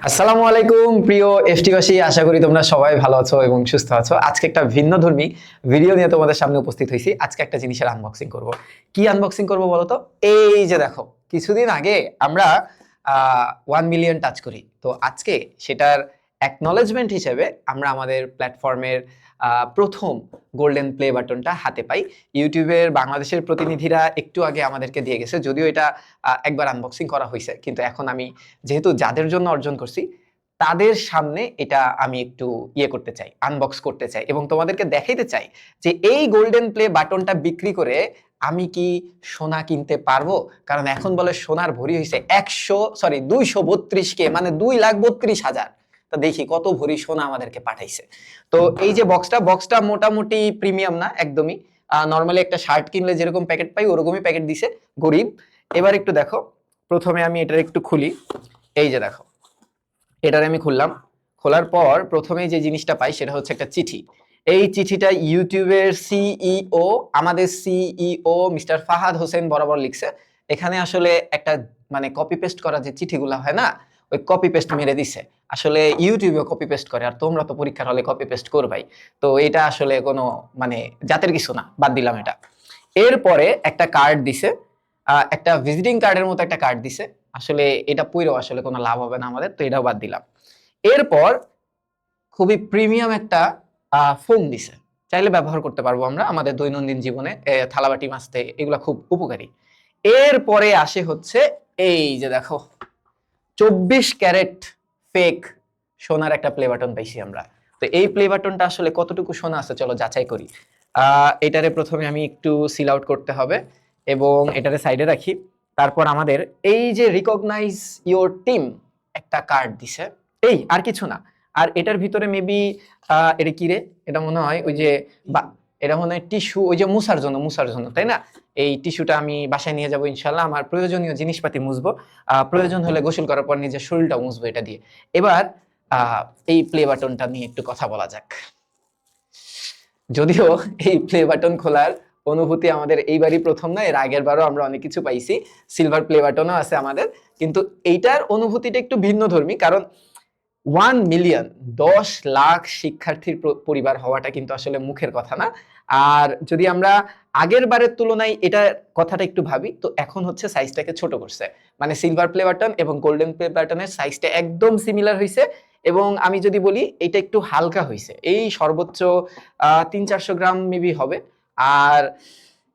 আসসালামু আলাইকুম প্রিয় এফটিবাসী, আশা করি তোমরা সবাই ভালো আছো এবং সুস্থ আছো। আজকে একটা ভিন্নধর্মী ভিডিও নিয়ে তোমাদের সামনে উপস্থিত হয়েছি। আজকে একটা জিনিসের আনবক্সিং করব। কি আনবক্সিং করব বলো তো? এই যে দেখো, কিছুদিন আগে আমরা 1 মিলিয়ন টাচ করি। তো আজকে সেটার অ্যাকনলেজমেন্ট হিসেবে আমরা আমাদের প্ল্যাটফর্মের প্রথম গোল্ডেন প্লে বাটনটা হাতে পাই। ইউটিউবের বাংলাদেশের প্রতিনিধিরা একটু আগে আমাদেরকে দিয়ে গেছে, যদিও এটা একবার আনবক্সিং করা হয়েছে, কিন্তু এখন আমি যেহেতু যাদের জন্য অর্জন করছি তাদের সামনে এটা আমি একটু করতে চাই, আনবক্স করতে চাই এবং তোমাদেরকে দেখাইতে চাই যে এই গোল্ডেন প্লে বাটনটা বিক্রি করে আমি কি সোনা কিনতে পারবো। কারণ এখন বলে সোনার ভরি হয়েছে 232K, মানে 2,32,000। তা দেখি কত ভরি সোনা আমাদেরকে পাঠাইছে। তো এই যে বক্সটা মোটামুটি প্রিমিয়াম না, একদমই নর্মালি একটা শার্ট কিনলে যেরকম প্যাকেট পাই ওরকমই প্যাকেট দিছে, গরিব। এবার একটু দেখো, প্রথমে আমি এটার একটু খুলি। এই যে দেখো, এটার আমি খুললাম। খোলার পর প্রথমেই যে জিনিসটা পাই সেটা হচ্ছে একটা চিঠি। এই চিঠিটা ইউটিউবের সিইও, আমাদের সিইও মিস্টার ফাহাদ হোসেন বরাবর লিখছে। এখানে আসলে একটা মানে কপি পেস্ট করা যে চিঠিগুলো হয় না, ওই কপি পেস্ট মেরে দিছে। আসলে ইউটিউবেও কপি পেস্ট করে, আর তোমরা তো পরীক্ষার হলে কপি পেস্ট করবাই। তো এটা আসলে কোনো মানে জাতের কিছু না, বাদ দিলাম এটা। এরপরে একটা কার্ড দিছে, একটা ভিজিটিং কার্ডের মতো একটা কার্ড দিছে। আসলে এটা পইরেও আসলে কোনো লাভ হবে না আমাদের, তো এটাও বাদ দিলাম। এরপর খুবই প্রিমিয়াম একটা ফোম দিছে, চাইলে ব্যবহার করতে পারবো আমরা আমাদের দৈনন্দিন জীবনে, থালাবাটি মাজতে এগুলা খুব উপকারী। এরপরে আসে হচ্ছে এই যে দেখো, 24 ক্যারেট ফেক সোনার একটা প্লে বাটন পাইছি আমরা। তো এই প্লে বাটনটা আসলে কতটুকু সোনা আছে চলো যাচাই করি। এটারে প্রথমে আমি একটু সিল আউট করতে হবে এবং এটারে সাইডে রাখি। তারপর আমাদের এই যে রিকগনাইজ ইওর টিম একটা কার্ড দিছে, এই আর কিছু না। আর এটার ভিতরে মেবি এটা কি রে, এটা মনে হয় ওই যে এটা মনে হয় টিস্যু, ওই যে মুছার জন্য, তাই না? এই টিস্যুটা আমি বাসায় নিয়ে যাবো ইনশাল্লাহ, আমার প্রয়োজনীয় জিনিসপাতি মুছবো। প্রয়োজন হলে গোসল করার পর নিজের শরীরটাও মুছবো এটা দিয়ে। এবার এই প্লে বাটনটা নিয়ে একটু কথা বলা যাক। যদিও এই প্লে বাটন খোলার অনুভূতি আমাদের এইবারই প্রথম না, এর আগের বারও আমরা অনেক কিছু পাইছি, সিলভার প্লে বাটনও আছে আমাদের, কিন্তু এইটার অনুভূতিটা একটু ভিন্নধর্মী। কারণ 1 মিলিয়ন, 10 লাখ শিক্ষার্থীর পরিবার হওয়াটা কিন্তু আসলে মুখের কথা না। আর যদি আমরা আগের বারের তুলনায় এটার কথাটা একটু ভাবি, তো এখন হচ্ছে সাইজটাকে ছোট করছে, মানে সিলভার প্লে বাটন এবং গোল্ডেন প্লে বাটনের সাইজটা একদম সিমিলার হয়েছে। এবং আমি যদি বলি এটা একটু হালকা হয়েছে, এই সর্বোচ্চ 300-400 গ্রাম মেবি হবে। আর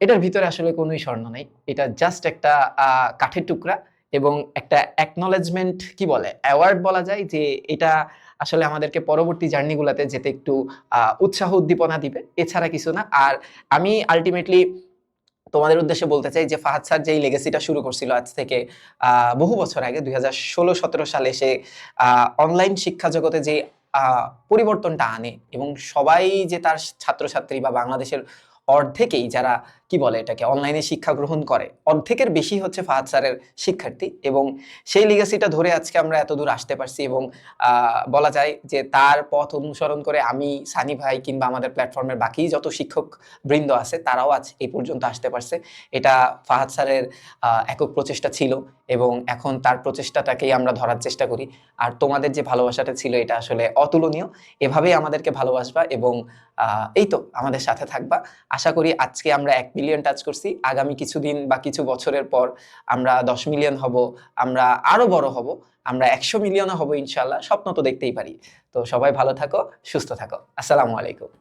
এটার ভিতরে আসলে কোনোই স্বর্ণ নেই, এটা জাস্ট একটা কাঠের টুকরা এবং একটা অ্যাকনলেজমেন্ট, কি বলে, অ্যাওয়ার্ড বলা যায়, যে এটা আসলে আমাদেরকে পরবর্তী জার্নিগুলোতে যেতে একটু উৎসাহ উদ্দীপনা দিবে, এছাড়া কিছু না। আর আমি আলটিমেটলি তোমাদের উদ্দেশ্যে বলতে চাই যে ফাহাদ স্যার যেই লেগেসিটা শুরু করছিল আজ থেকে বহু বছর আগে, 2016-17 সালে সে অনলাইন শিক্ষা জগতে যে পরিবর্তনটা আনে এবং সবাই যে তার ছাত্রছাত্রী বা বাংলাদেশের অর্ধেকেই যারা কি বলে এটাকে অনলাইনে শিক্ষা গ্রহণ করে, অর্ধেকের বেশি হচ্ছে ফাহাদ স্যারের শিক্ষার্থী। এবং সেই লিগাসিটা ধরে আজকে আমরা এত দূর আসতে পারছি এবং বলা যায় যে তার পথ অনুসরণ করে আমি, সানি ভাই কিংবা আমাদের প্ল্যাটফর্মের বাকি যত শিক্ষক বৃন্দ আছে তারাও আজ এই পর্যন্ত আসতে পারছে। এটা ফাহাদ স্যারের একক প্রচেষ্টা ছিল এবং এখন তার প্রচেষ্টাটাকেই আমরা ধরার চেষ্টা করি। আর তোমাদের যে ভালোবাসাটা ছিল এটা আসলে অতুলনীয়। এভাবেই আমাদেরকে ভালোবাসবা এবং এই তো আমাদের সাথে থাকবা। আশা করি আজকে আমরা 1 মিলিয়ন টাচ করছি, আগামী কিছুদিন বা কিছু বছরের পর আমরা 10 মিলিয়ন হব, আমরা আরো বড় হব, আমরা 100 মিলিয়নও হব ইনশাল্লাহ। স্বপ্ন তো দেখতেই পারি। তো সবাই ভালো থাকো, সুস্থ থাকো। আসসালামু আলাইকুম।